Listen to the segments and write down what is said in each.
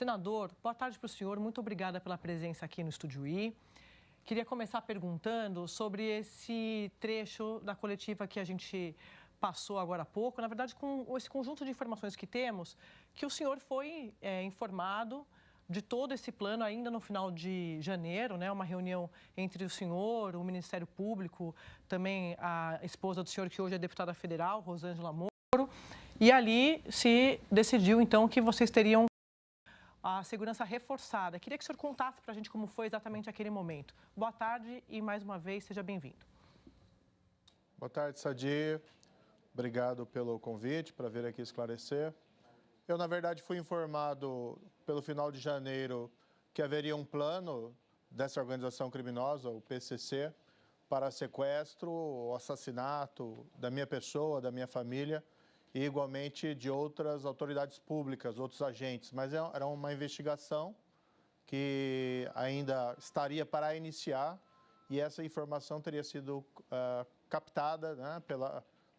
Senador, boa tarde para o senhor. Muito obrigada pela presença aqui no Estúdio I. Queria começar perguntando sobre esse trecho da coletiva que a gente passou agora há pouco. Na verdade, com esse conjunto de informações que temos, que o senhor foi informado de todo esse plano ainda no final de janeiro, né? Uma reunião entre o senhor, o Ministério Público, também a esposa do senhor, que hoje é deputada federal, Rosângela Moro. E ali se decidiu, então, que vocês teriam a segurança reforçada. Queria que o senhor contasse para a gente como foi exatamente aquele momento. Boa tarde e, mais uma vez, seja bem-vindo. Boa tarde, Sadi. Obrigado pelo convite para vir aqui esclarecer. Eu, na verdade, fui informado pelo final de janeiro que haveria um plano dessa organização criminosa, o PCC, para sequestro ou assassinato da minha pessoa, da minha família e, igualmente, de outras autoridades públicas, outros agentes. Mas era uma investigação que ainda estaria para iniciar e essa informação teria sido captada, né,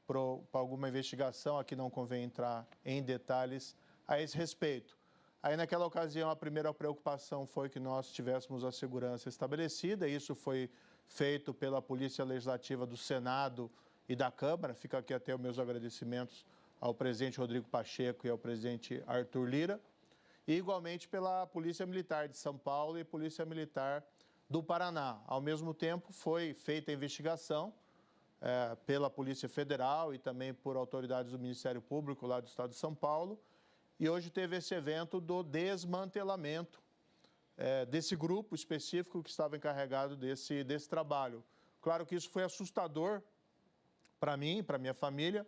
por alguma investigação. Aqui não convém entrar em detalhes a esse respeito. Aí, naquela ocasião, a primeira preocupação foi que nós tivéssemos a segurança estabelecida. Isso foi feito pela Polícia Legislativa do Senado e da Câmara. Fica aqui até os meus agradecimentos ao presidente Rodrigo Pacheco e ao presidente Arthur Lira. E, igualmente, pela Polícia Militar de São Paulo e Polícia Militar do Paraná. Ao mesmo tempo, foi feita a investigação pela Polícia Federal e também por autoridades do Ministério Público lá do Estado de São Paulo. E hoje teve esse evento do desmantelamento desse grupo específico que estava encarregado desse trabalho. Claro que isso foi assustador para mim, para minha família.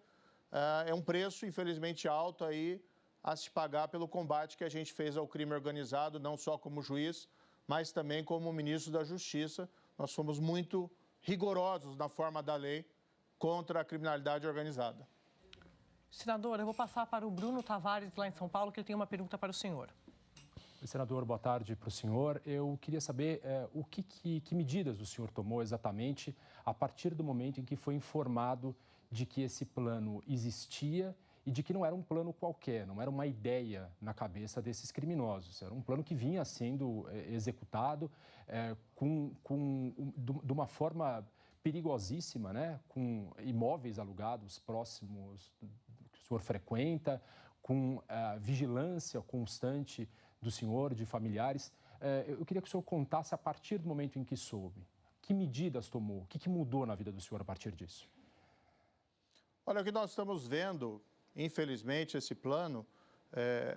É um preço, infelizmente, alto aí a se pagar pelo combate que a gente fez ao crime organizado, não só como juiz, mas também como ministro da Justiça. Nós fomos muito rigorosos na forma da lei contra a criminalidade organizada. Senador, eu vou passar para o Bruno Tavares, lá em São Paulo, que ele tem uma pergunta para o senhor. Senador, boa tarde para o senhor. Eu queria saber que medidas o senhor tomou exatamente a partir do momento em que foi informado de que esse plano existia e de que não era um plano qualquer, não era uma ideia na cabeça desses criminosos. Era um plano que vinha sendo executado de uma forma perigosíssima, né? Com imóveis alugados próximos que o senhor frequenta, com vigilância constante do senhor, de familiares. Eu queria que o senhor contasse a partir do momento em que soube. Que medidas tomou? O que mudou na vida do senhor a partir disso? Olha, o que nós estamos vendo, infelizmente, esse plano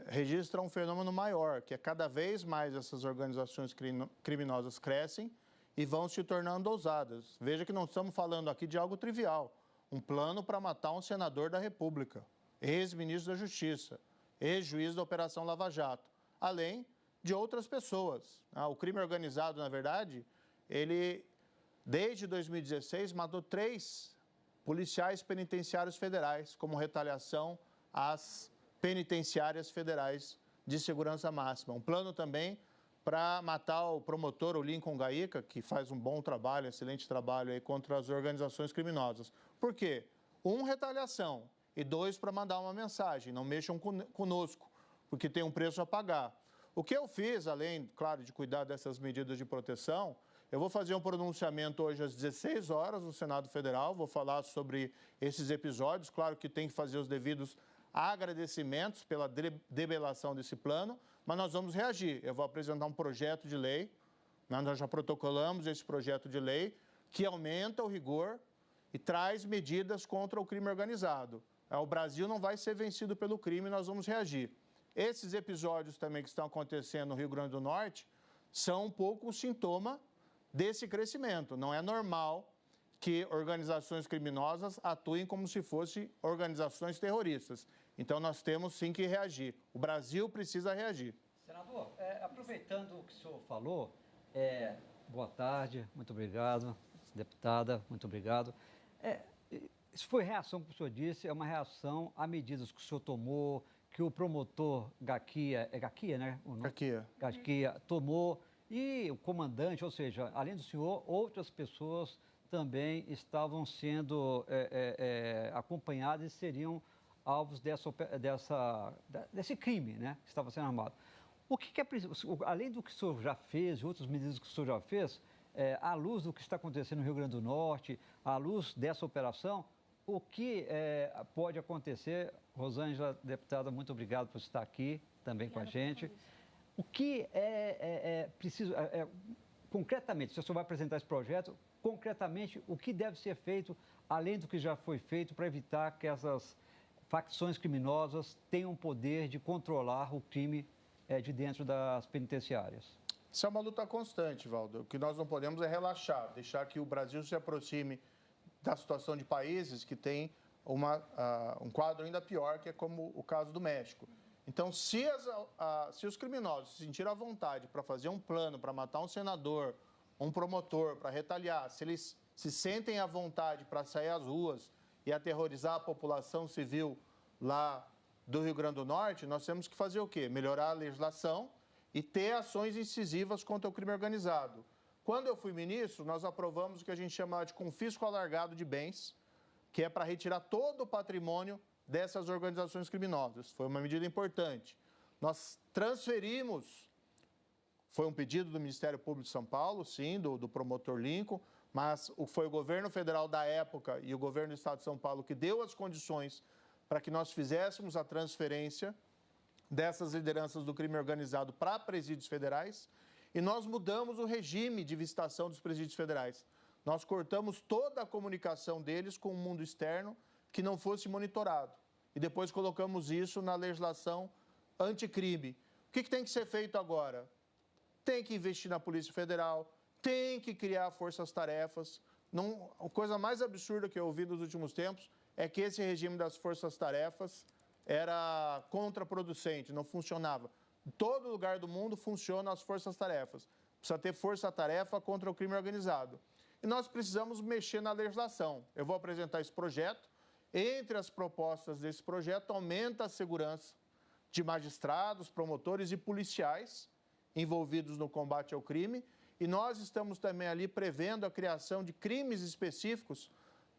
registra um fenômeno maior, que é cada vez mais essas organizações criminosas crescem e vão se tornando ousadas. Veja que não estamos falando aqui de algo trivial. Um plano para matar um senador da República, ex-ministro da Justiça, ex-juiz da Operação Lava Jato, além de outras pessoas. O crime organizado, na verdade, ele, desde 2016, matou 3 policiais penitenciários federais, como retaliação às penitenciárias federais de segurança máxima. Um plano também para matar o promotor, o Lincoln Gaíca, que faz um bom trabalho, excelente trabalho aí contra as organizações criminosas. Por quê? 1, retaliação, e 2, para mandar uma mensagem, não mexam conosco, porque tem um preço a pagar. O que eu fiz, além, claro, de cuidar dessas medidas de proteção, eu vou fazer um pronunciamento hoje às 16 horas no Senado Federal, vou falar sobre esses episódios, claro que tem que fazer os devidos agradecimentos pela debelação desse plano, mas nós vamos reagir. Eu vou apresentar um projeto de lei, nós já protocolamos esse projeto de lei, que aumenta o rigor e traz medidas contra o crime organizado. O Brasil não vai ser vencido pelo crime, nós vamos reagir. Esses episódios também que estão acontecendo no Rio Grande do Norte são um pouco o sintoma desse crescimento. Não é normal que organizações criminosas atuem como se fossem organizações terroristas. Então, nós temos sim que reagir. O Brasil precisa reagir. Senador, aproveitando o que o senhor falou, boa tarde, muito obrigado. Deputada, muito obrigado. Isso foi reação, como o senhor disse, é uma reação a medidas que o senhor tomou, que o promotor Gaquia, Gaquia, né? Gaquia tomou, e o comandante, ou seja, além do senhor, outras pessoas também estavam sendo acompanhadas e seriam alvos desse crime, né, que estava sendo armado. O que é preciso, além do que o senhor já fez, de outras medidas que o senhor já fez, à luz do que está acontecendo no Rio Grande do Norte, à luz dessa operação, o que pode acontecer? Rosângela, deputada, muito obrigado por estar aqui também com a gente. O que é preciso, concretamente, se o senhor vai apresentar esse projeto, concretamente, o que deve ser feito, além do que já foi feito, para evitar que essas facções criminosas tenham o poder de controlar o crime de dentro das penitenciárias? Isso é uma luta constante, Valdo. O que nós não podemos é relaxar, deixar que o Brasil se aproxime da situação de países que têm um quadro ainda pior, que é como o caso do México. Então, se os criminosos se sentirem à vontade para fazer um plano, para matar um senador, um promotor, para retaliar, se eles se sentem à vontade para sair às ruas e aterrorizar a população civil lá do Rio Grande do Norte, nós temos que fazer o quê? Melhorar a legislação e ter ações incisivas contra o crime organizado. Quando eu fui ministro, nós aprovamos o que a gente chama de confisco alargado de bens, que é para retirar todo o patrimônio dessas organizações criminosas. Foi uma medida importante. Nós transferimos, foi um pedido do Ministério Público de São Paulo, sim, do promotor Lincoln, mas foi o governo federal da época e o governo do estado de São Paulo que deu as condições para que nós fizéssemos a transferência dessas lideranças do crime organizado para presídios federais, e nós mudamos o regime de visitação dos presídios federais. Nós cortamos toda a comunicação deles com o mundo externo que não fosse monitorado. E depois colocamos isso na legislação anticrime. O que tem que ser feito agora? Tem que investir na Polícia Federal, tem que criar forças-tarefas. A coisa mais absurda que eu ouvi nos últimos tempos é que esse regime das forças-tarefas era contraproducente, não funcionava. Em todo lugar do mundo funcionam as forças-tarefas. Precisa ter força-tarefa contra o crime organizado. E nós precisamos mexer na legislação. Eu vou apresentar esse projeto. Entre as propostas desse projeto, aumenta a segurança de magistrados, promotores e policiais envolvidos no combate ao crime. E nós estamos também ali prevendo a criação de crimes específicos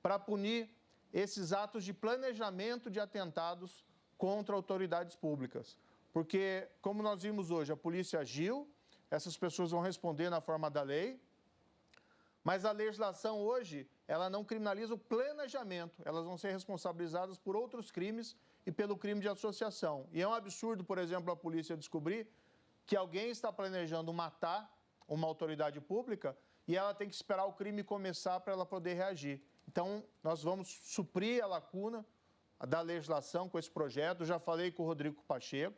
para punir esses atos de planejamento de atentados contra autoridades públicas. Porque, como nós vimos hoje, a polícia agiu, essas pessoas vão responder na forma da lei, mas a legislação hoje, ela não criminaliza o planejamento, elas vão ser responsabilizadas por outros crimes e pelo crime de associação. E é um absurdo, por exemplo, a polícia descobrir que alguém está planejando matar uma autoridade pública e ela tem que esperar o crime começar para ela poder reagir. Então, nós vamos suprir a lacuna da legislação com esse projeto. Já falei com o Rodrigo Pacheco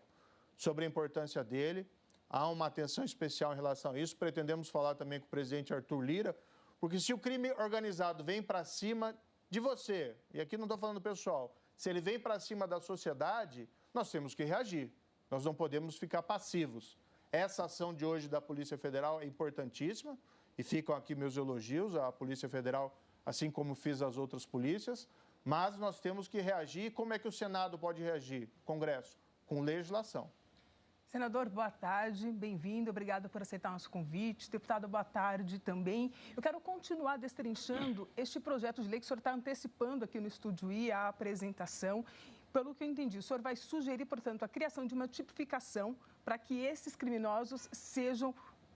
sobre a importância dele. Há uma atenção especial em relação a isso. Pretendemos falar também com o presidente Arthur Lira, porque se o crime organizado vem para cima de você, e aqui não estou falando pessoal, se ele vem para cima da sociedade, nós temos que reagir. Nós não podemos ficar passivos. Essa ação de hoje da Polícia Federal é importantíssima e ficam aqui meus elogios à Polícia Federal, assim como fiz as outras polícias, mas nós temos que reagir. Como é que o Senado pode reagir? Congresso? Com legislação. Senador, boa tarde, bem-vindo, obrigada por aceitar nosso convite. Deputado, boa tarde também. Eu quero continuar destrinchando este projeto de lei que o senhor está antecipando aqui no Estúdio I, a apresentação. Pelo que eu entendi, o senhor vai sugerir, portanto, a criação de uma tipificação para que esses criminosos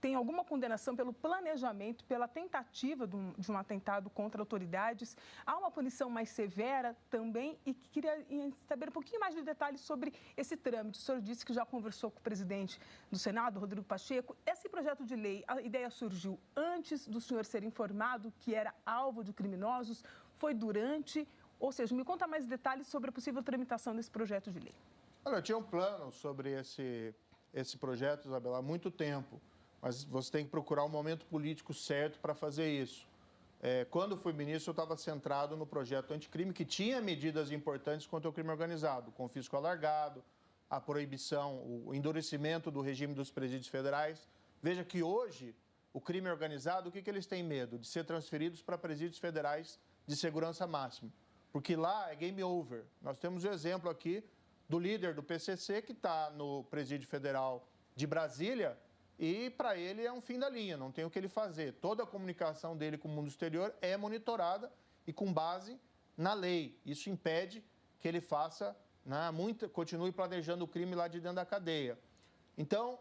tenham alguma condenação pelo planejamento, pela tentativa de um atentado contra autoridades. Há uma punição mais severa também e queria saber um pouquinho mais de detalhes sobre esse trâmite. O senhor disse que já conversou com o presidente do Senado, Rodrigo Pacheco. Esse projeto de lei, a ideia surgiu antes do senhor ser informado que era alvo de criminosos? Foi durante? Ou seja, me conta mais detalhes sobre a possível tramitação desse projeto de lei. Olha, eu tinha um plano sobre esse projeto, Isabela, há muito tempo. Mas você tem que procurar um momento político certo para fazer isso. Quando fui ministro, eu estava centrado no projeto anticrime, que tinha medidas importantes contra o crime organizado, o confisco alargado, a proibição, o endurecimento do regime dos presídios federais. Veja que hoje, o crime organizado, o que eles têm medo? De ser transferidos para presídios federais de segurança máxima. Porque lá é game over. Nós temos o exemplo aqui do líder do PCC, que está no presídio federal de Brasília, e para ele é um fim da linha, não tem o que ele fazer. Toda a comunicação dele com o mundo exterior é monitorada e com base na lei. Isso impede que ele continue planejando o crime lá de dentro da cadeia. Então,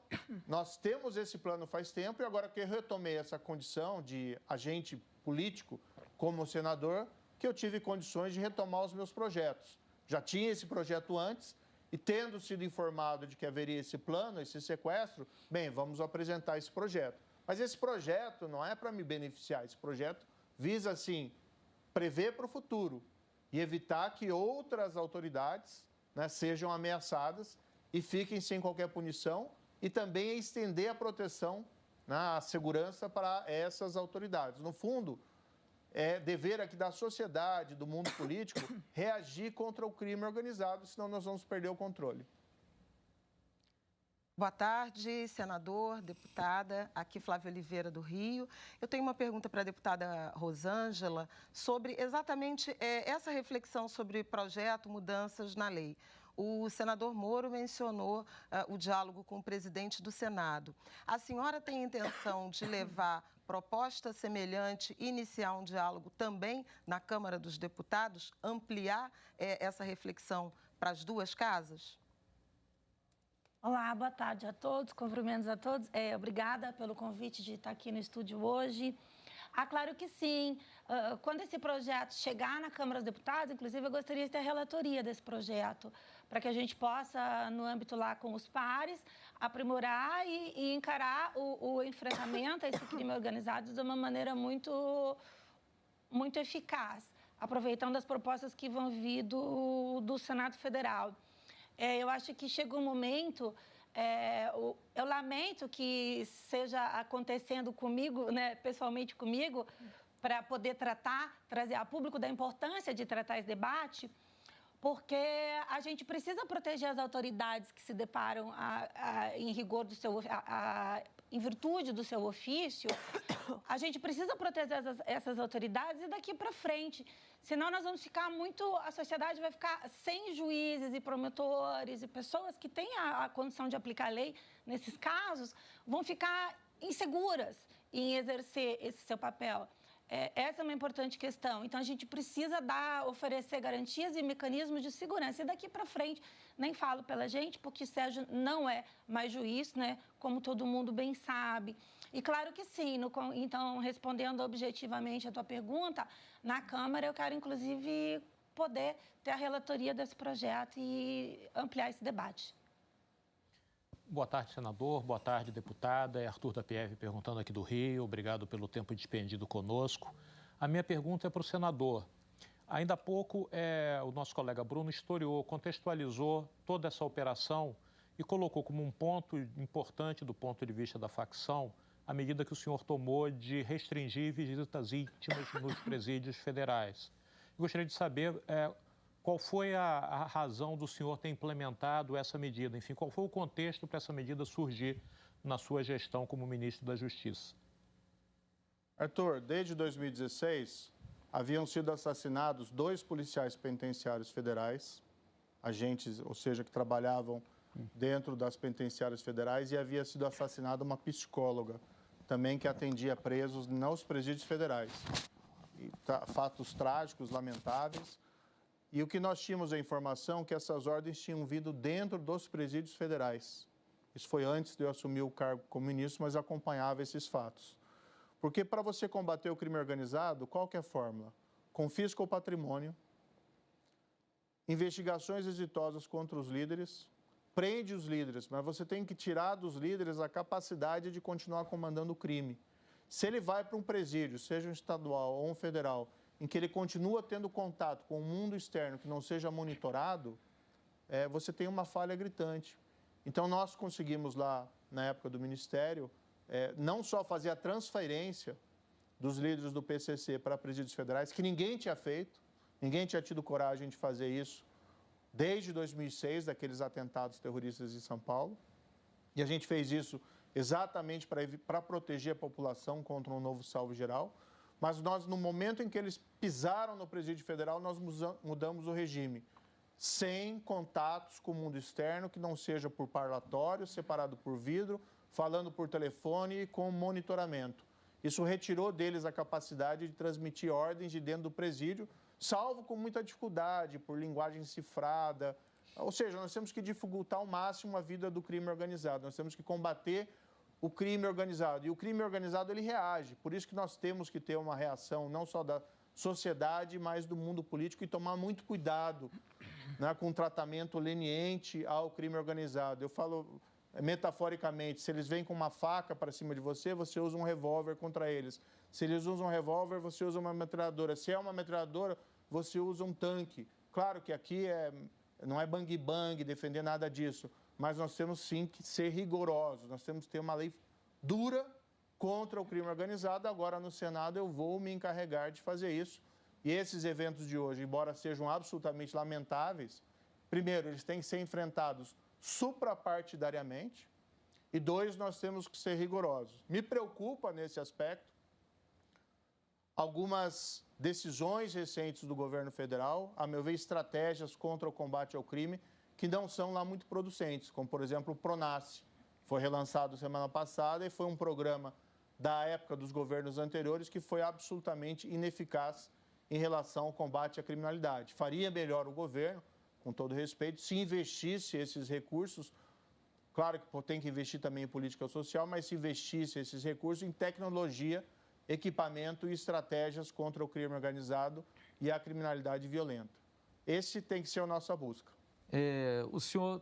nós temos esse plano faz tempo e agora que eu retomei essa condição de agente político como senador, que eu tive condições de retomar os meus projetos. Já tinha esse projeto antes e, tendo sido informado de que haveria esse plano, esse sequestro, bem, vamos apresentar esse projeto. Mas esse projeto não é para me beneficiar, esse projeto visa, assim, prever para o futuro e evitar que outras autoridades, né, sejam ameaçadas e fiquem sem qualquer punição e também estender a proteção, né, a segurança para essas autoridades. No fundo, é dever aqui da sociedade, do mundo político, reagir contra o crime organizado, senão nós vamos perder o controle. Boa tarde, senador, deputada. Aqui Flávia Oliveira, do Rio. Eu tenho uma pergunta para a deputada Rosângela sobre exatamente essa reflexão sobre projeto Mudanças na Lei. O senador Moro mencionou o diálogo com o presidente do Senado. A senhora tem intenção de levar proposta semelhante, iniciar um diálogo também na Câmara dos Deputados, ampliar essa reflexão para as duas casas? Olá, boa tarde a todos, cumprimentos a todos. Obrigada pelo convite de estar aqui no estúdio hoje. Claro que sim. Quando esse projeto chegar na Câmara dos Deputados, inclusive, eu gostaria de ter a relatoria desse projeto, para que a gente possa, no âmbito lá com os pares, aprimorar e encarar o enfrentamento a esse crime organizado de uma maneira muito eficaz, aproveitando as propostas que vão vir do Senado Federal. Eu acho que chegou um momento, eu lamento que seja acontecendo comigo, né, pessoalmente comigo, para poder trazer a público da importância de tratar esse debate, porque a gente precisa proteger as autoridades que se deparam em rigor do seu, em virtude do seu ofício. A gente precisa proteger essas autoridades e daqui para frente. Senão nós vamos ficar a sociedade vai ficar sem juízes e promotores e pessoas que têm a condição de aplicar a lei nesses casos, vão ficar inseguras em exercer esse seu papel. Essa é uma importante questão. Então, a gente precisa oferecer garantias e mecanismos de segurança. E daqui para frente, nem falo pela gente, porque Sérgio não é mais juiz, né? Como todo mundo bem sabe. E claro que sim. Então, respondendo objetivamente a tua pergunta, na Câmara eu quero, inclusive, poder ter a relatoria desse projeto e ampliar esse debate. Boa tarde, senador. Boa tarde, deputada. É Arthur da PF perguntando aqui do Rio. Obrigado pelo tempo despendido conosco. A minha pergunta é para o senador. Ainda há pouco, o nosso colega Bruno historiou, contextualizou toda essa operação e colocou como um ponto importante do ponto de vista da facção a medida que o senhor tomou de restringir visitas íntimas nos presídios federais. Eu gostaria de saber qual foi a razão do senhor ter implementado essa medida? Enfim, qual foi o contexto para essa medida surgir na sua gestão como ministro da Justiça? Arthur, desde 2016, haviam sido assassinados 2 policiais penitenciários federais, agentes, ou seja, que trabalhavam dentro das penitenciárias federais, e havia sido assassinada uma psicóloga, também que atendia presos nos presídios federais. Fatos trágicos, lamentáveis. E o que nós tínhamos a informação é que essas ordens tinham vindo dentro dos presídios federais. Isso foi antes de eu assumir o cargo como ministro, mas acompanhava esses fatos. Porque para você combater o crime organizado, qual que é a fórmula? Confisca o patrimônio, investigações exitosas contra os líderes, prende os líderes, mas você tem que tirar dos líderes a capacidade de continuar comandando o crime. Se ele vai para um presídio, seja um estadual ou um federal, em que ele continua tendo contato com o mundo externo que não seja monitorado, você tem uma falha gritante. Então, nós conseguimos lá, na época do Ministério, não só fazer a transferência dos líderes do PCC para presídios federais, que ninguém tinha feito, ninguém tinha tido coragem de fazer isso desde 2006, daqueles atentados terroristas em São Paulo. E a gente fez isso exatamente para proteger a população contra um novo salvo geral. Mas nós, no momento em que eles pisaram no presídio federal, nós mudamos o regime. Sem contatos com o mundo externo, que não seja por parlatório, separado por vidro, falando por telefone e com monitoramento. Isso retirou deles a capacidade de transmitir ordens de dentro do presídio, salvo com muita dificuldade, por linguagem cifrada, Ou seja, nós temos que dificultar ao máximo a vida do crime organizado, nós temos que combater o crime organizado. E o crime organizado, ele reage. Por isso que nós temos que ter uma reação não só da sociedade, mas do mundo político e tomar muito cuidado, né, com o tratamento leniente ao crime organizado. Eu falo metaforicamente, se eles vêm com uma faca para cima de você, você usa um revólver contra eles. Se eles usam um revólver, você usa uma metralhadora. Se é uma metralhadora, você usa um tanque. Claro que aqui não é bang-bang, defender nada disso, mas nós temos sim que ser rigorosos, nós temos que ter uma lei dura contra o crime organizado. Agora, no Senado, eu vou me encarregar de fazer isso. E esses eventos de hoje, embora sejam absolutamente lamentáveis, primeiro, eles têm que ser enfrentados suprapartidariamente, e dois, nós temos que ser rigorosos. Me preocupa nesse aspecto algumas decisões recentes do governo federal, a meu ver, estratégias contra o combate ao crime que não são lá muito producentes, como, por exemplo, o PRONASSE. Foi relançado semana passada e foi um programa da época dos governos anteriores que foi absolutamente ineficaz em relação ao combate à criminalidade. Faria melhor o governo, com todo respeito, se investisse esses recursos, claro que tem que investir também em política social, mas se investisse esses recursos em tecnologia, equipamento e estratégias contra o crime organizado e a criminalidade violenta. Esse tem que ser a nossa busca. O senhor,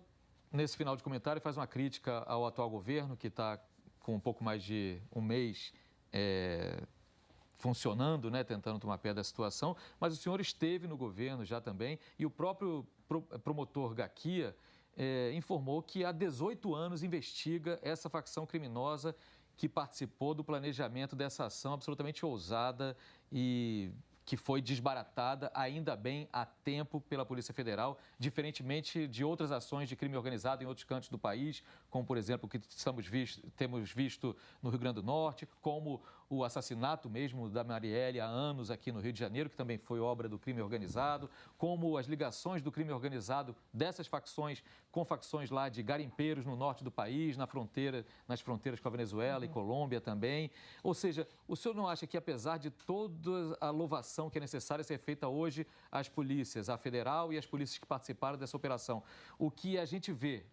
nesse final de comentário, faz uma crítica ao atual governo, que está com um pouco mais de um mês funcionando, né, tentando tomar pé da situação, mas o senhor esteve no governo já também, e o próprio promotor Gaquia informou que há 18 anos investiga essa facção criminosa que participou do planejamento dessa ação absolutamente ousada e que foi desbaratada, ainda bem, a tempo pela Polícia Federal, diferentemente de outras ações de crime organizado em outros cantos do país, como, por exemplo, o que temos visto no Rio Grande do Norte, como o assassinato mesmo da Marielle há anos aqui no Rio de Janeiro, que também foi obra do crime organizado, como as ligações do crime organizado dessas facções com facções lá de garimpeiros no norte do país, nas fronteiras com a Venezuela e Colômbia também. Ou seja, o senhor não acha que, apesar de toda a louvação que é necessária ser feita hoje às polícias, a federal e as polícias que participaram dessa operação, o que a gente vê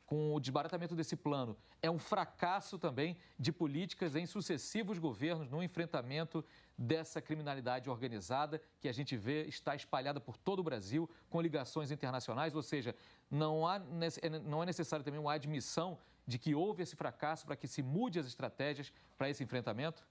com o desbaratamento desse plano é um fracasso também de políticas em sucessivos governos no enfrentamento dessa criminalidade organizada que a gente vê está espalhada por todo o Brasil com ligações internacionais, ou seja, não é necessário também uma admissão de que houve esse fracasso para que se mude as estratégias para esse enfrentamento?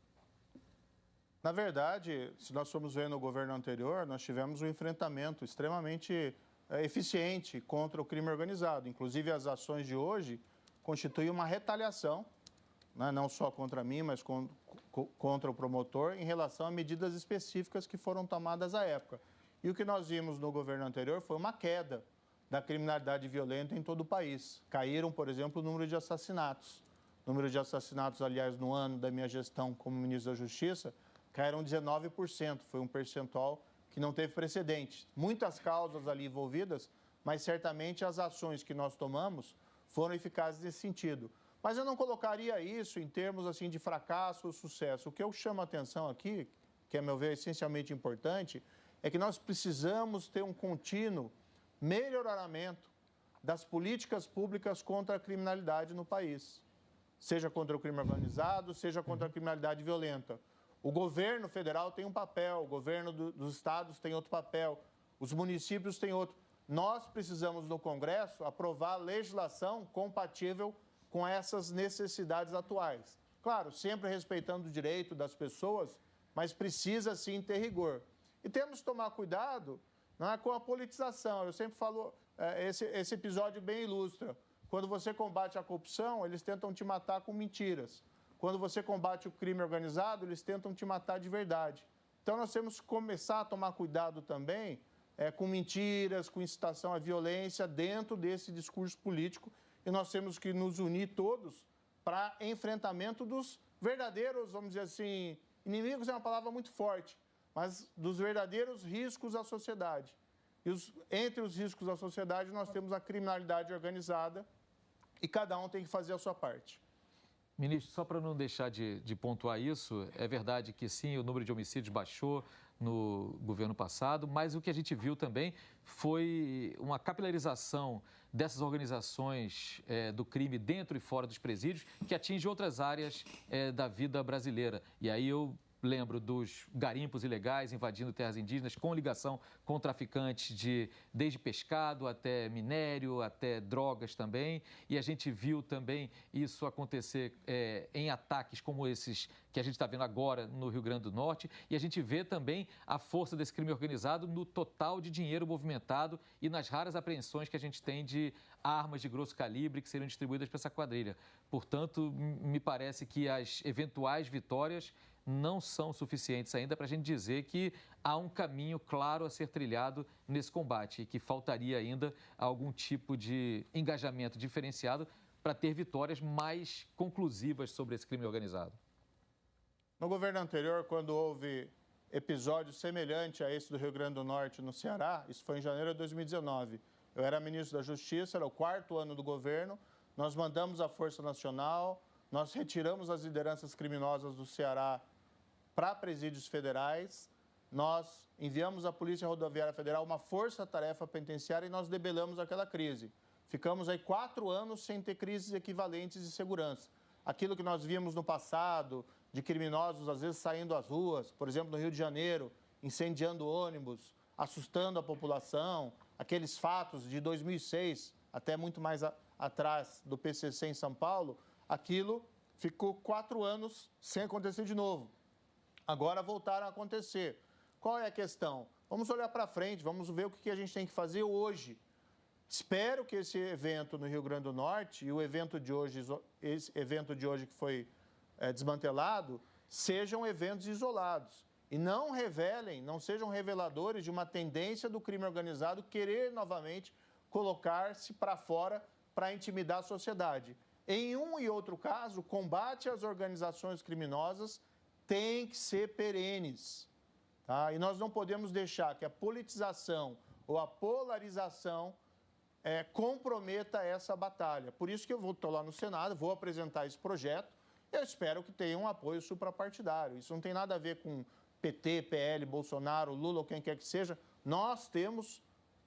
Na verdade, se nós formos ver no governo anterior, nós tivemos um enfrentamento extremamente eficiente contra o crime organizado. Inclusive, as ações de hoje constituem uma retaliação, né, não só contra mim, mas contra o promotor, em relação a medidas específicas que foram tomadas à época. E o que nós vimos no governo anterior foi uma queda da criminalidade violenta em todo o país. Caíram, por exemplo, o número de assassinatos. O número de assassinatos, aliás, no ano da minha gestão como ministro da Justiça, caíram 19%. Foi um percentual que não teve precedente. Muitas causas ali envolvidas, mas certamente as ações que nós tomamos foram eficazes nesse sentido. Mas eu não colocaria isso em termos assim de fracasso ou sucesso. O que eu chamo a atenção aqui, que a meu ver é essencialmente importante, é que nós precisamos ter um contínuo melhoramento das políticas públicas contra a criminalidade no país. Seja contra o crime organizado, seja contra a criminalidade violenta. O governo federal tem um papel, o governo dos estados tem outro papel, os municípios têm outro. Nós precisamos, no Congresso, aprovar legislação compatível com essas necessidades atuais. Claro, sempre respeitando o direito das pessoas, mas precisa, sim, ter rigor. E temos que tomar cuidado, não é, com a politização. Eu sempre falo, esse episódio bem ilustra. Quando você combate a corrupção, eles tentam te matar com mentiras. Quando você combate o crime organizado, eles tentam te matar de verdade. Então, nós temos que começar a tomar cuidado também com mentiras, com incitação à violência dentro desse discurso político. E nós temos que nos unir todos para enfrentamento dos verdadeiros, vamos dizer assim, inimigos é uma palavra muito forte, mas dos verdadeiros riscos à sociedade. E entre os riscos à sociedade, nós temos a criminalidade organizada e cada um tem que fazer a sua parte. Ministro, só para não deixar de pontuar isso, é verdade que sim, o número de homicídios baixou no governo passado, mas o que a gente viu também foi uma capilarização dessas organizações do crime dentro e fora dos presídios, que atinge outras áreas da vida brasileira. E aí eu lembro dos garimpos ilegais invadindo terras indígenas com ligação com traficantes desde pescado até minério, até drogas também. E a gente viu também isso acontecer em ataques como esses que a gente está vendo agora no Rio Grande do Norte. E a gente vê também a força desse crime organizado no total de dinheiro movimentado e nas raras apreensões que a gente tem de armas de grosso calibre que seriam distribuídas para essa quadrilha. Portanto, me parece que as eventuais vitórias não são suficientes ainda para a gente dizer que há um caminho claro a ser trilhado nesse combate e que faltaria ainda algum tipo de engajamento diferenciado para ter vitórias mais conclusivas sobre esse crime organizado. No governo anterior, quando houve episódio semelhante a esse do Rio Grande do Norte no Ceará, isso foi em janeiro de 2019, eu era ministro da Justiça, era o 4º ano do governo, nós mandamos a Força Nacional, nós retiramos as lideranças criminosas do Ceará para presídios federais, nós enviamos à Polícia Rodoviária Federal uma força-tarefa penitenciária e nós debelamos aquela crise. Ficamos aí 4 anos sem ter crises equivalentes de segurança. Aquilo que nós víamos no passado, de criminosos às vezes saindo às ruas, por exemplo, no Rio de Janeiro, incendiando ônibus, assustando a população, aqueles fatos de 2006, até muito mais atrás do PCC em São Paulo, aquilo ficou 4 anos sem acontecer de novo. Agora voltaram a acontecer. Qual é a questão? Vamos olhar para frente, vamos ver o que a gente tem que fazer hoje. Espero que esse evento no Rio Grande do Norte e o evento de hoje, esse evento de hoje que foi desmantelado, sejam eventos isolados e não revelem, não sejam reveladores de uma tendência do crime organizado querer novamente colocar-se para fora para intimidar a sociedade. Em um e outro caso, o combate às organizações criminosas tem que ser perenes, tá? E nós não podemos deixar que a politização ou a polarização comprometa essa batalha. Por isso que eu estou lá no Senado, vou apresentar esse projeto, eu espero que tenha um apoio suprapartidário. Isso não tem nada a ver com PT, PL, Bolsonaro, Lula ou quem quer que seja. Nós temos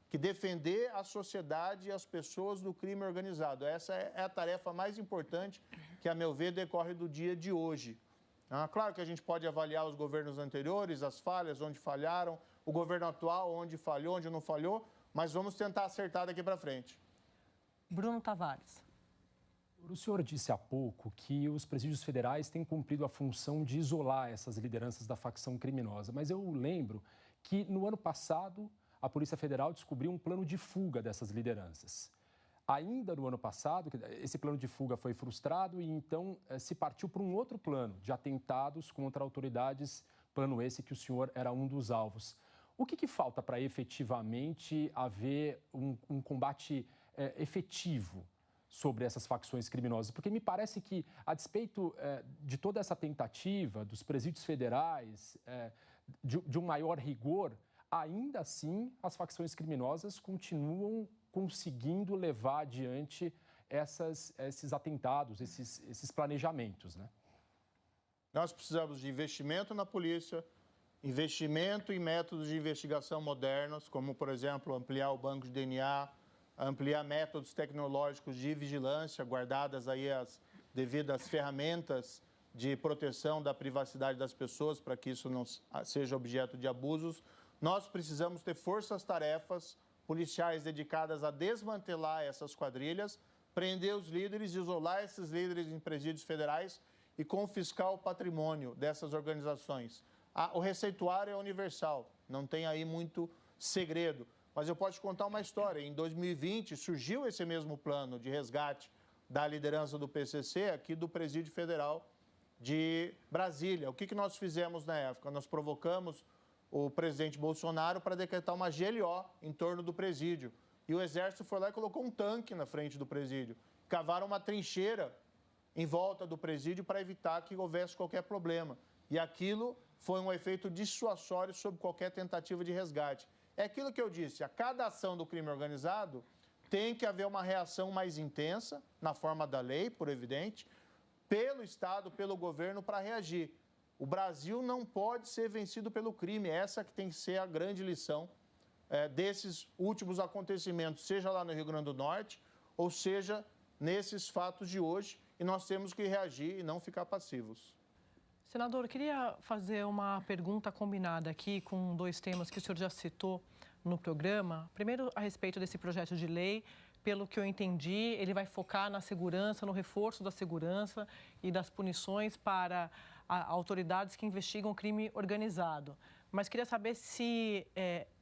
que defender a sociedade e as pessoas do crime organizado. Essa é a tarefa mais importante que, a meu ver, decorre do dia de hoje. Claro que a gente pode avaliar os governos anteriores, as falhas, onde falharam, o governo atual, onde falhou, onde não falhou, mas vamos tentar acertar daqui para frente. Bruno Tavares. O senhor disse há pouco que os presídios federais têm cumprido a função de isolar essas lideranças da facção criminosa, mas eu lembro que no ano passado a Polícia Federal descobriu um plano de fuga dessas lideranças. Ainda no ano passado, esse plano de fuga foi frustrado e então se partiu para um outro plano de atentados contra autoridades, plano esse que o senhor era um dos alvos. O que falta para efetivamente haver um combate efetivo sobre essas facções criminosas? Porque me parece que, a despeito de toda essa tentativa dos presídios federais, de um maior rigor, ainda assim as facções criminosas continuam conseguindo levar adiante esses atentados, esses planejamentos, né? Nós precisamos de investimento na polícia, investimento em métodos de investigação modernos, como, por exemplo, ampliar o banco de DNA, ampliar métodos tecnológicos de vigilância, guardadas aí as devidas ferramentas de proteção da privacidade das pessoas, para que isso não seja objeto de abusos. Nós precisamos ter forças-tarefas policiais dedicadas a desmantelar essas quadrilhas, prender os líderes, isolar esses líderes em presídios federais e confiscar o patrimônio dessas organizações. O receituário é universal, não tem aí muito segredo. Mas eu posso te contar uma história. Em 2020, surgiu esse mesmo plano de resgate da liderança do PCC aqui do Presídio Federal de Brasília. O que nós fizemos na época? Nós provocamos o presidente Bolsonaro para decretar uma GLO em torno do presídio. E o Exército foi lá e colocou um tanque na frente do presídio. Cavaram uma trincheira em volta do presídio para evitar que houvesse qualquer problema. E aquilo foi um efeito dissuasório sobre qualquer tentativa de resgate. É aquilo que eu disse, a cada ação do crime organizado tem que haver uma reação mais intensa, na forma da lei, por evidente, pelo Estado, pelo governo, para reagir. O Brasil não pode ser vencido pelo crime. Essa que tem que ser a grande lição desses últimos acontecimentos, seja lá no Rio Grande do Norte, ou seja, nesses fatos de hoje. E nós temos que reagir e não ficar passivos. Senador, eu queria fazer uma pergunta combinada aqui com dois temas que o senhor já citou no programa. Primeiro, a respeito desse projeto de lei. Pelo que eu entendi, ele vai focar na segurança, no reforço da segurança e das punições para autoridades que investigam crime organizado. Mas queria saber se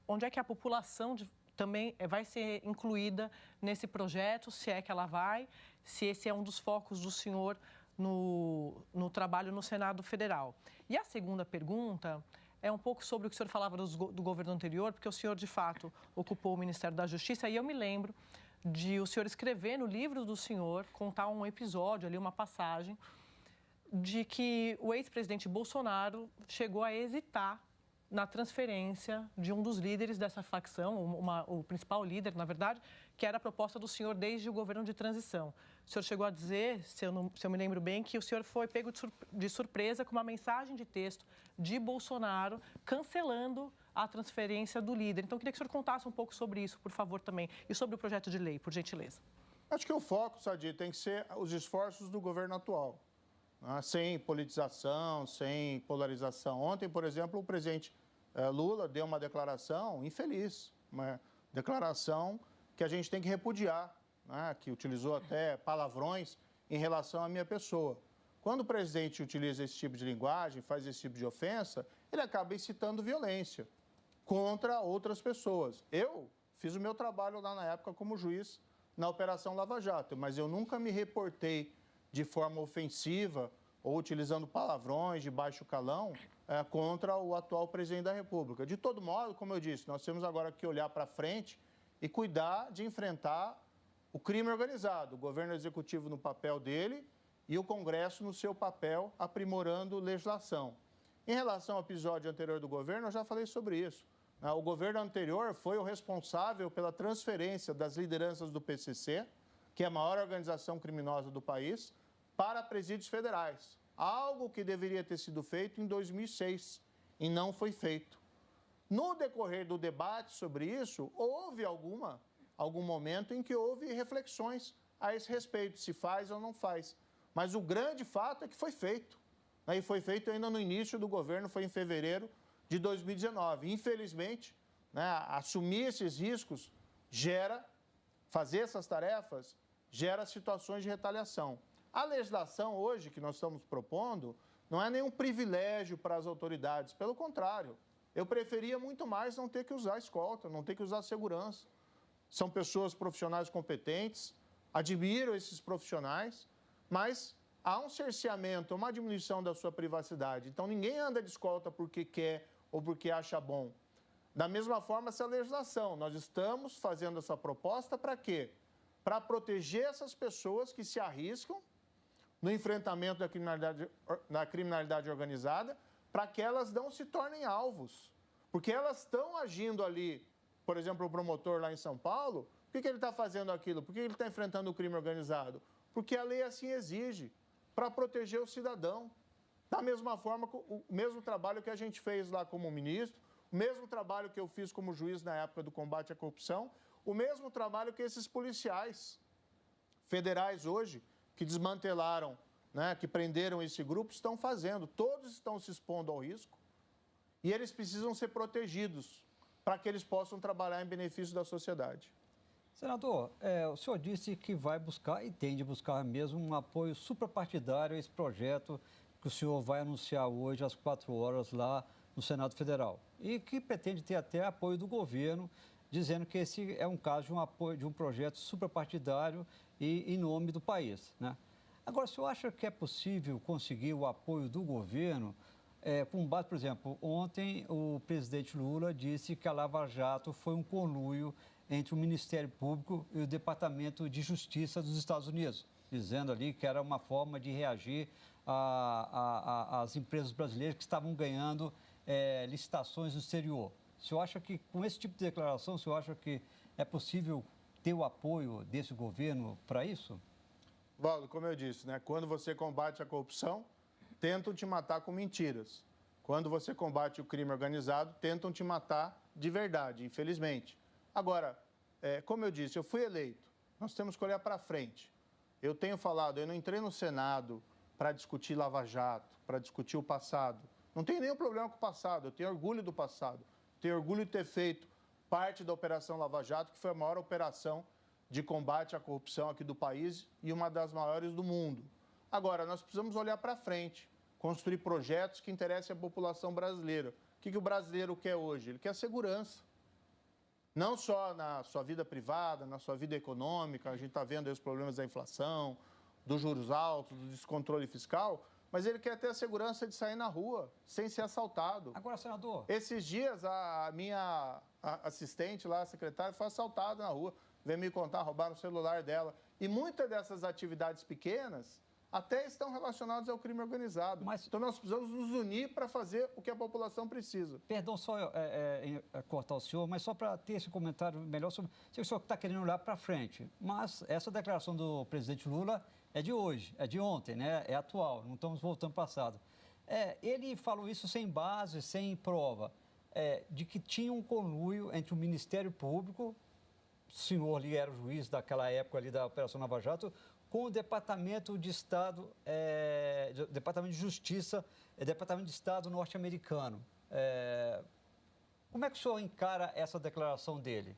onde é que a população também vai ser incluída nesse projeto, se é que ela vai, se esse é um dos focos do senhor no trabalho no Senado Federal. E a segunda pergunta é um pouco sobre o que o senhor falava do governo anterior, porque o senhor, de fato, ocupou o Ministério da Justiça, e eu me lembro de o senhor escrever no livro do senhor, contar um episódio ali, uma passagem, de que o ex-presidente Bolsonaro chegou a hesitar na transferência de um dos líderes dessa facção, o principal líder, na verdade, que era a proposta do senhor desde o governo de transição. O senhor chegou a dizer, se eu me lembro bem, que o senhor foi pego de surpresa com uma mensagem de texto de Bolsonaro cancelando a transferência do líder. Então, eu queria que o senhor contasse um pouco sobre isso, por favor, também, e sobre o projeto de lei, por gentileza. Acho que o foco, Sadi, tem que ser os esforços do governo atual, né? Sem politização, sem polarização. Ontem, por exemplo, o presidente Lula deu uma declaração infeliz, uma declaração que a gente tem que repudiar, né? Que utilizou até palavrões em relação à minha pessoa. Quando o presidente utiliza esse tipo de linguagem, faz esse tipo de ofensa, ele acaba incitando violência contra outras pessoas. Eu fiz o meu trabalho lá na época como juiz na Operação Lava Jato, mas eu nunca me reportei de forma ofensiva ou utilizando palavrões de baixo calão contra o atual presidente da República. De todo modo, como eu disse, nós temos agora que olhar para frente e cuidar de enfrentar o crime organizado, o governo executivo no papel dele e o Congresso no seu papel, aprimorando legislação. Em relação ao episódio anterior do governo, eu já falei sobre isso. O governo anterior foi o responsável pela transferência das lideranças do PCC, que é a maior organização criminosa do país, para presídios federais. Algo que deveria ter sido feito em 2006 e não foi feito. No decorrer do debate sobre isso, houve algum momento em que houve reflexões a esse respeito, se faz ou não faz. Mas o grande fato é que foi feito. E foi feito ainda no início do governo, foi em fevereiro de 2019. Infelizmente, assumir esses riscos fazer essas tarefas, gera situações de retaliação. A legislação hoje que nós estamos propondo não é nenhum privilégio para as autoridades, pelo contrário. Eu preferia muito mais não ter que usar escolta, não ter que usar segurança. São pessoas profissionais competentes, admiro esses profissionais, mas há um cerceamento, uma diminuição da sua privacidade. Então, ninguém anda de escolta porque quer ou porque acha bom. Da mesma forma, essa legislação. Nós estamos fazendo essa proposta para quê? Para proteger essas pessoas que se arriscam no enfrentamento da criminalidade organizada, para que elas não se tornem alvos. Porque elas estão agindo ali, por exemplo, o promotor lá em São Paulo, por que ele está fazendo aquilo? Por que ele está enfrentando o crime organizado? Porque a lei assim exige, para proteger o cidadão. Da mesma forma, o mesmo trabalho que a gente fez lá como ministro, o mesmo trabalho que eu fiz como juiz na época do combate à corrupção, o mesmo trabalho que esses policiais federais hoje, que desmantelaram, que prenderam esse grupo, estão fazendo. Todos estão se expondo ao risco e eles precisam ser protegidos para que eles possam trabalhar em benefício da sociedade. Senador, o senhor disse que vai buscar e tem de buscar mesmo um apoio suprapartidário a esse projeto que o senhor vai anunciar hoje às 4 horas lá no Senado Federal e que pretende ter até apoio do governo, dizendo que esse é um caso de um apoio de um projeto suprapartidário e em nome do país, né? Agora, o senhor acha que é possível conseguir o apoio do governo com base, por exemplo, ontem o presidente Lula disse que a Lava Jato foi um conluio entre o Ministério Público e o Departamento de Justiça dos Estados Unidos, dizendo ali que era uma forma de reagir às empresas brasileiras que estavam ganhando licitações no exterior. O senhor acha que, com esse tipo de declaração, o senhor acha que é possível ter o apoio desse governo para isso? Valdo, como eu disse, quando você combate a corrupção, tentam te matar com mentiras. Quando você combate o crime organizado, tentam te matar de verdade, infelizmente. Agora, como eu disse, eu fui eleito. Nós temos que olhar para frente. Eu tenho falado, eu não entrei no Senado para discutir Lava Jato, para discutir o passado. Não tenho nenhum problema com o passado, eu tenho orgulho do passado. Tenho orgulho de ter feito parte da Operação Lava Jato, que foi a maior operação de combate à corrupção aqui do país e uma das maiores do mundo. Agora, nós precisamos olhar para frente, construir projetos que interessem a população brasileira. O que o brasileiro quer hoje? Ele quer segurança. Não só na sua vida privada, na sua vida econômica, a gente está vendo aí os problemas da inflação, dos juros altos, do descontrole fiscal, mas ele quer ter a segurança de sair na rua, sem ser assaltado. Agora, senador... Esses dias, a minha assistente lá, a secretária, foi assaltada na rua. Veio me contar, roubaram o celular dela. E muitas dessas atividades pequenas até estão relacionadas ao crime organizado. Então, nós precisamos nos unir para fazer o que a população precisa. Perdão só cortar o senhor, mas só para ter esse comentário melhor sobre... O senhor está querendo olhar para frente, mas essa declaração do presidente Lula é de hoje, é de ontem, né? É atual, não estamos voltando para o passado. Ele falou isso sem base, sem prova, de que tinha um conluio entre o Ministério Público, o senhor ali era o juiz daquela época ali da Operação Lava Jato, com o Departamento de Estado, Departamento de Justiça, Departamento de Estado norte-americano. Como é que o senhor encara essa declaração dele?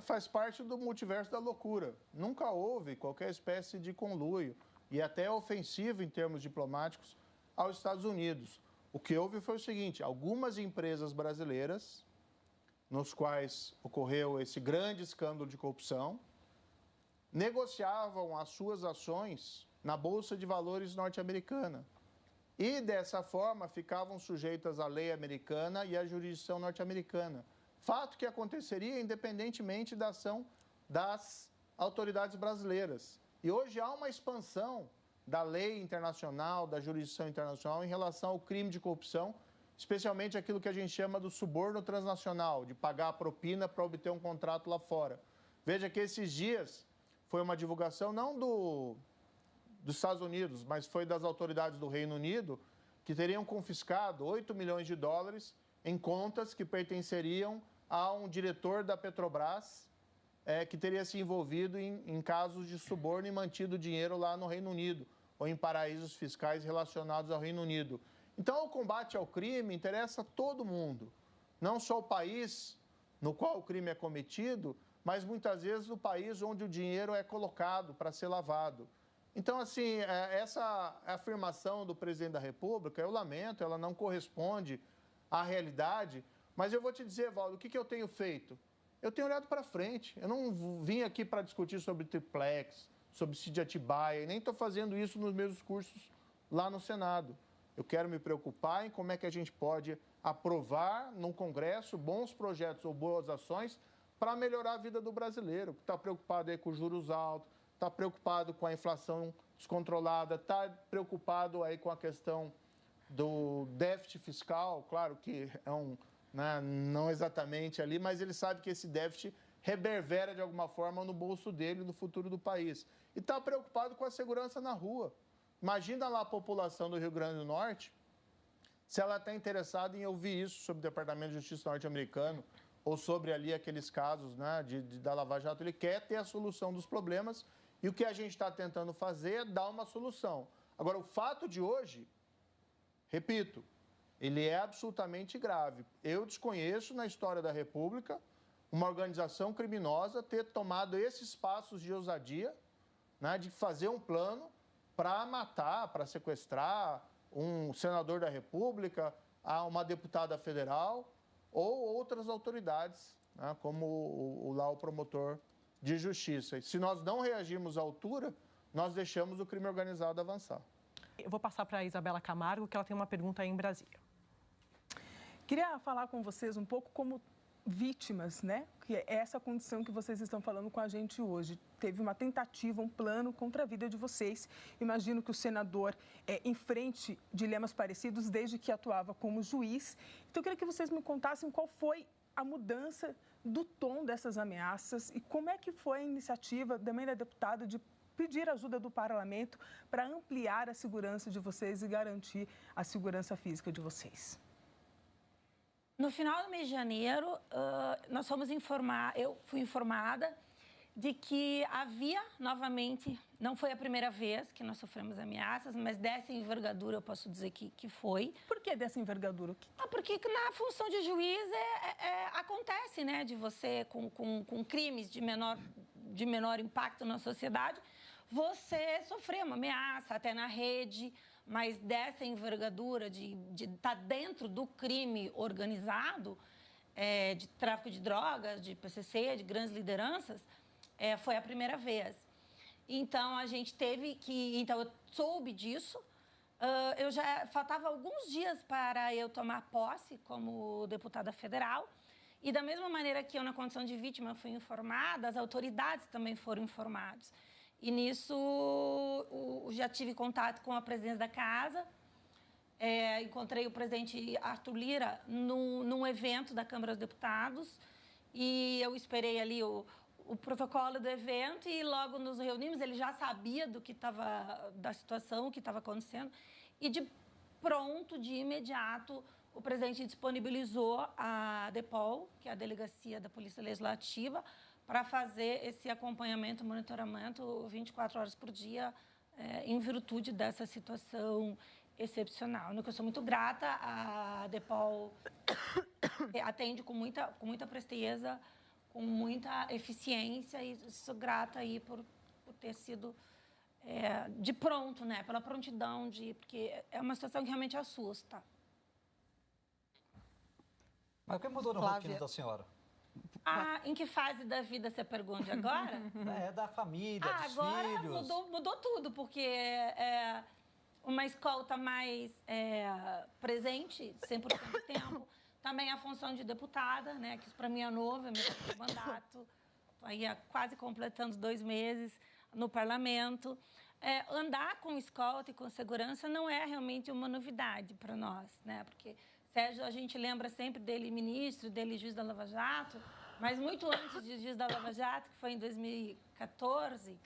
Faz parte do multiverso da loucura. Nunca houve qualquer espécie de conluio e até ofensivo em termos diplomáticos aos Estados Unidos. O que houve foi o seguinte, algumas empresas brasileiras, nos quais ocorreu esse grande escândalo de corrupção, negociavam as suas ações na Bolsa de Valores norte-americana e, dessa forma, ficavam sujeitas à lei americana e à jurisdição norte-americana. Fato que aconteceria independentemente da ação das autoridades brasileiras. E hoje há uma expansão da lei internacional, da jurisdição internacional em relação ao crime de corrupção, especialmente aquilo que a gente chama do suborno transnacional, de pagar a propina para obter um contrato lá fora. Veja que esses dias foi uma divulgação não dos Estados Unidos, mas foi das autoridades do Reino Unido, que teriam confiscado 8 milhões de dólares em contas que pertenceriam a um diretor da Petrobras, que teria se envolvido em casos de suborno e mantido dinheiro lá no Reino Unido, ou em paraísos fiscais relacionados ao Reino Unido. Então, o combate ao crime interessa a todo mundo, não só o país no qual o crime é cometido, mas muitas vezes o país onde o dinheiro é colocado para ser lavado. Então, assim, essa afirmação do presidente da República, eu lamento, ela não corresponde à realidade, mas eu vou te dizer, Valdo, o que eu tenho feito? Eu tenho olhado para frente, eu não vim aqui para discutir sobre triplex, sobre Sítio Atibaia, e nem estou fazendo isso nos meus cursos lá no Senado. Eu quero me preocupar em como é que a gente pode aprovar no Congresso bons projetos ou boas ações para melhorar a vida do brasileiro, que está preocupado aí com juros altos, está preocupado com a inflação descontrolada, está preocupado aí com a questão do déficit fiscal, claro que não exatamente ali, mas ele sabe que esse déficit reverbera de alguma forma no bolso dele, no futuro do país. E está preocupado com a segurança na rua. Imagina lá a população do Rio Grande do Norte, se ela está interessada em ouvir isso sobre o Departamento de Justiça norte-americano ou sobre ali aqueles casos da Lava Jato. Ele quer ter a solução dos problemas e o que a gente está tentando fazer é dar uma solução. Agora, o fato de hoje, repito, ele é absolutamente grave. Eu desconheço na história da República uma organização criminosa ter tomado esses passos de ousadia, de fazer um plano para matar, para sequestrar um senador da República, uma deputada federal ou outras autoridades, como o promotor de justiça. E se nós não reagirmos à altura, nós deixamos o crime organizado avançar. Eu vou passar para a Isabela Camargo, que ela tem uma pergunta aí em Brasília. Queria falar com vocês um pouco como vítimas, que é essa condição que vocês estão falando com a gente hoje. Teve uma tentativa, um plano contra a vida de vocês. Imagino que o senador enfrente dilemas parecidos desde que atuava como juiz. Então, eu queria que vocês me contassem qual foi a mudança do tom dessas ameaças e como é que foi a iniciativa também da deputada de pedir ajuda do parlamento para ampliar a segurança de vocês e garantir a segurança física de vocês? No final do mês de janeiro, eu fui informada de que havia novamente, não foi a primeira vez que nós sofremos ameaças, mas dessa envergadura eu posso dizer que foi. Por que dessa envergadura? Porque na função de juiz acontece, né, de você com crimes de menor impacto na sociedade, você sofrer uma ameaça até na rede, mas dessa envergadura de estar dentro do crime organizado, de tráfico de drogas, de PCC, de grandes lideranças, foi a primeira vez. Então, Então, eu soube disso. Faltava alguns dias para eu tomar posse como deputada federal. E da mesma maneira que eu, na condição de vítima, fui informada, as autoridades também foram informadas. E nisso, já tive contato com a presidência da casa. Encontrei o presidente Arthur Lira num evento da Câmara dos Deputados. E eu esperei ali o protocolo do evento e logo nos reunimos. Ele já sabia da situação, o que estava acontecendo. E de imediato, o presidente disponibilizou a DEPOL, que é a Delegacia da Polícia Legislativa, para fazer esse acompanhamento, monitoramento 24 horas por dia, em virtude dessa situação excepcional. No que eu sou muito grata, a DEPOL atende com muita presteza, com muita eficiência, e sou grata aí por ter sido de pronto, né? Pela prontidão, porque é uma situação que realmente assusta. Mas o que mudou na rotina da senhora? Em que fase da vida você pergunta agora? Da família, dos agora filhos. Mudou tudo, porque uma escolta mais presente, 100% do tempo. Também a função de deputada, né, que isso para mim é novo, é meu primeiro mandato. Estou aí quase completando 2 meses no parlamento. Andar com escolta e com segurança não é realmente uma novidade para nós, né? Porque Sérgio, a gente lembra sempre dele ministro, dele juiz da Lava Jato, mas muito antes de juiz da Lava Jato, que foi em 2014,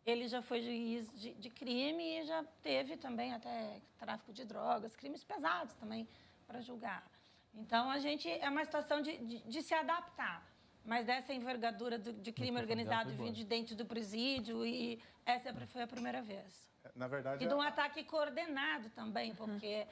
ele já foi juiz de crime e já teve também até tráfico de drogas, crimes pesados também para julgar. Então, é uma situação de se adaptar. Mas dessa envergadura de crime organizado vindo de dentro do presídio, e essa foi a primeira vez. Na verdade... E de um ataque coordenado também, porque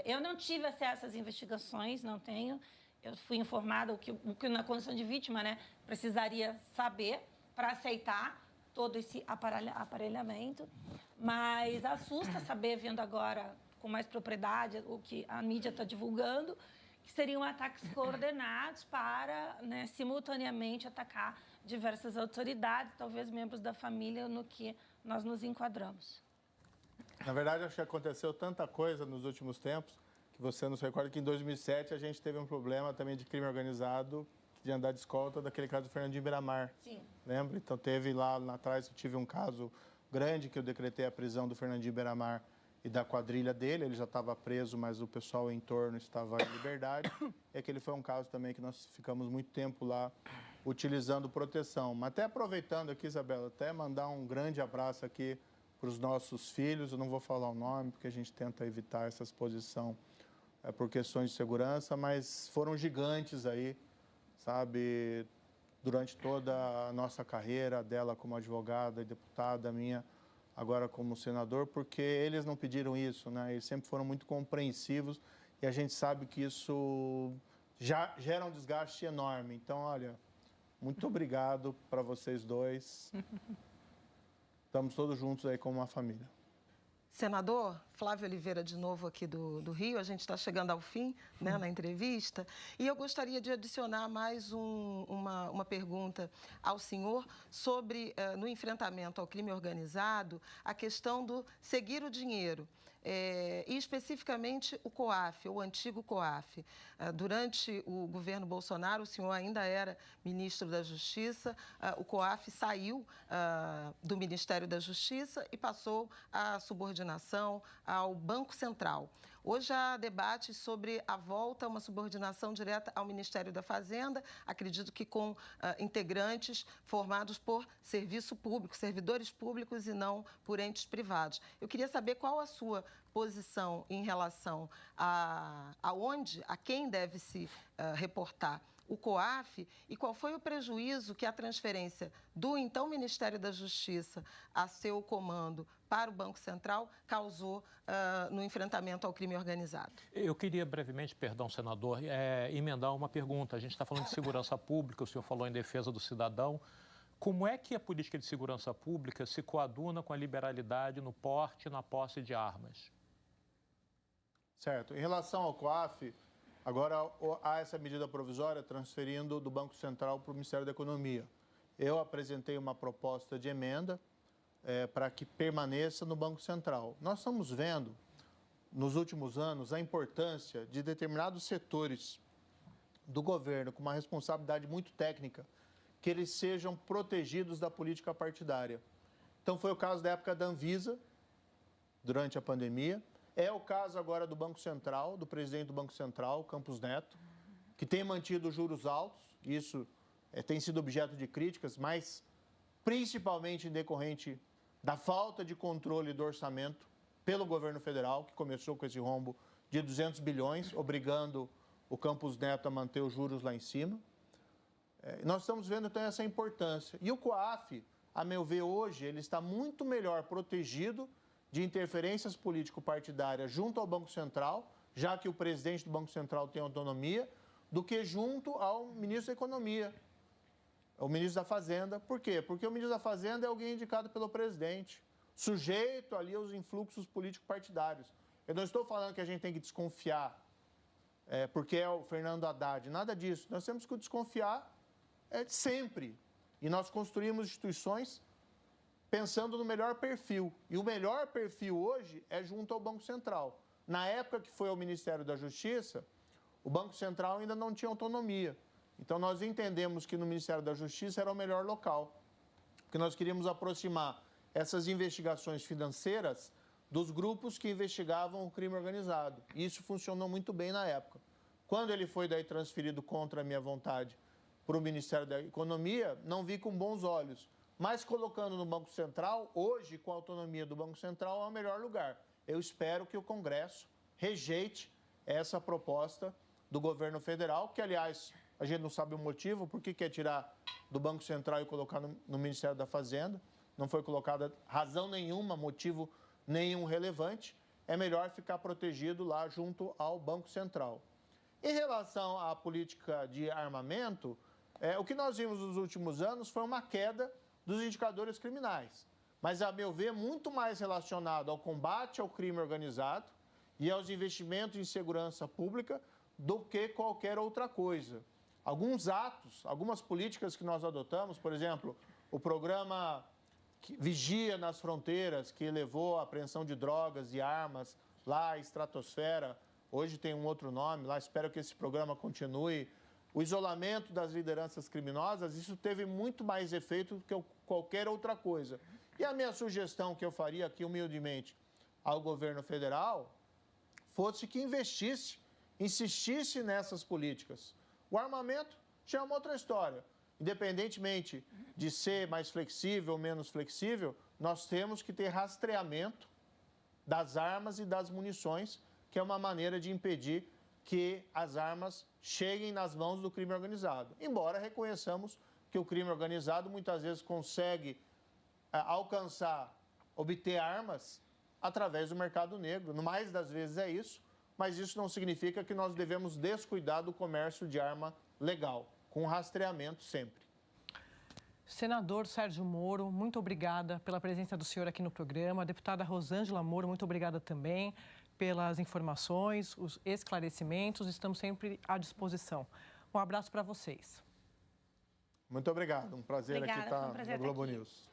eu não tive acesso às investigações, não tenho. Eu fui informada o que na condição de vítima, né, precisaria saber para aceitar todo esse aparelhamento. Mas assusta saber, vendo agora com mais propriedade o que a mídia está divulgando, que seriam ataques coordenados para, né, simultaneamente atacar diversas autoridades, talvez membros da família, no que nós nos enquadramos. Na verdade, acho que aconteceu tanta coisa nos últimos tempos que você nos recorda que em 2007 a gente teve um problema também de crime organizado, de andar de escolta, daquele caso do Fernandinho Beiramar. Sim. Lembra? Então teve lá atrás, eu tive um caso grande que eu decretei a prisão do Fernandinho Beiramar e da quadrilha dele. Ele já estava preso, mas o pessoal em torno estava em liberdade. E aquele foi um caso também que nós ficamos muito tempo lá utilizando proteção. Mas até aproveitando aqui, Isabela, até mandar um grande abraço aqui para os nossos filhos. Eu não vou falar o nome, porque a gente tenta evitar essa exposição por questões de segurança, mas foram gigantes aí, sabe, durante toda a nossa carreira, dela como advogada e deputada, minha agora como senador, porque eles não pediram isso, né? Eles sempre foram muito compreensivos e a gente sabe que isso já gera um desgaste enorme. Então, olha, muito obrigado para vocês dois. Estamos todos juntos aí como uma família. Senador, Flávio Oliveira de novo aqui do Rio, a gente está chegando ao fim, né, na entrevista, e eu gostaria de adicionar mais uma pergunta ao senhor sobre, no enfrentamento ao crime organizado, a questão do seguir o dinheiro. E especificamente o COAF, o antigo COAF. Durante o governo Bolsonaro, o senhor ainda era ministro da Justiça, o COAF saiu do Ministério da Justiça e passou à subordinação ao Banco Central. Hoje há debate sobre a volta a uma subordinação direta ao Ministério da Fazenda, acredito que com integrantes formados por serviço público, servidores públicos e não por entes privados. Eu queria saber qual a sua posição em relação a quem deve se reportar o COAF e qual foi o prejuízo que a transferência do então Ministério da Justiça a seu comando para o Banco Central causou no enfrentamento ao crime organizado. Eu queria brevemente, perdão, senador, emendar uma pergunta. A gente está falando de segurança pública, o senhor falou em defesa do cidadão. Como é que a política de segurança pública se coaduna com a liberalidade no porte e na posse de armas? Certo. Em relação ao COAF, agora há essa medida provisória transferindo do Banco Central para o Ministério da Economia. Eu apresentei uma proposta de emenda para que permaneça no Banco Central. Nós estamos vendo, nos últimos anos, a importância de determinados setores do governo com uma responsabilidade muito técnica, que eles sejam protegidos da política partidária. Então, foi o caso da época da Anvisa, durante a pandemia. É o caso agora do Banco Central, do presidente do Banco Central, Campos Neto, que tem mantido juros altos. Isso tem sido objeto de críticas, mas principalmente em decorrente da falta de controle do orçamento pelo governo federal, que começou com esse rombo de 200 bilhões, obrigando o Campos Neto a manter os juros lá em cima. Nós estamos vendo, então, essa importância. E o COAF, a meu ver, hoje, ele está muito melhor protegido de interferências político-partidárias junto ao Banco Central, já que o presidente do Banco Central tem autonomia, do que junto ao ministro da Economia, o ministro da Fazenda. Por quê? Porque o ministro da Fazenda é alguém indicado pelo presidente, sujeito ali aos influxos político-partidários. Eu não estou falando que a gente tem que desconfiar porque é o Fernando Haddad, nada disso. Nós temos que desconfiar sempre. E nós construímos instituições pensando no melhor perfil. E o melhor perfil hoje é junto ao Banco Central. Na época que foi ao Ministério da Justiça, o Banco Central ainda não tinha autonomia. Então, nós entendemos que no Ministério da Justiça era o melhor local, porque nós queríamos aproximar essas investigações financeiras dos grupos que investigavam o crime organizado. E isso funcionou muito bem na época. Quando ele foi daí transferido contra a minha vontade para o Ministério da Economia, não vi com bons olhos. Mas colocando no Banco Central, hoje, com a autonomia do Banco Central, é o melhor lugar. Eu espero que o Congresso rejeite essa proposta do governo federal, que, aliás, a gente não sabe o motivo, por que quer tirar do Banco Central e colocar no Ministério da Fazenda. Não foi colocada razão nenhuma, motivo nenhum relevante. É melhor ficar protegido lá junto ao Banco Central. Em relação à política de armamento, o que nós vimos nos últimos anos foi uma queda dos indicadores criminais. Mas, a meu ver, muito mais relacionado ao combate ao crime organizado e aos investimentos em segurança pública do que qualquer outra coisa. Alguns atos, algumas políticas que nós adotamos, por exemplo, o programa Vigia nas Fronteiras, que levou à apreensão de drogas e armas lá à estratosfera, hoje tem um outro nome lá, espero que esse programa continue. O isolamento das lideranças criminosas, isso teve muito mais efeito do que qualquer outra coisa. E a minha sugestão que eu faria aqui, humildemente, ao governo federal, fosse que investisse, insistisse nessas políticas. O armamento já é uma outra história. Independentemente de ser mais flexível ou menos flexível, nós temos que ter rastreamento das armas e das munições, que é uma maneira de impedir que as armas cheguem nas mãos do crime organizado. Embora reconheçamos que o crime organizado muitas vezes consegue obter armas através do mercado negro. No mais das vezes é isso, mas isso não significa que nós devemos descuidar do comércio de arma legal, com rastreamento sempre. Senador Sérgio Moro, muito obrigada pela presença do senhor aqui no programa. A deputada Rosângela Moro, muito obrigada também pelas informações, os esclarecimentos. Estamos sempre à disposição. Um abraço para vocês. Muito obrigado. Um prazer aqui estar no Globo News.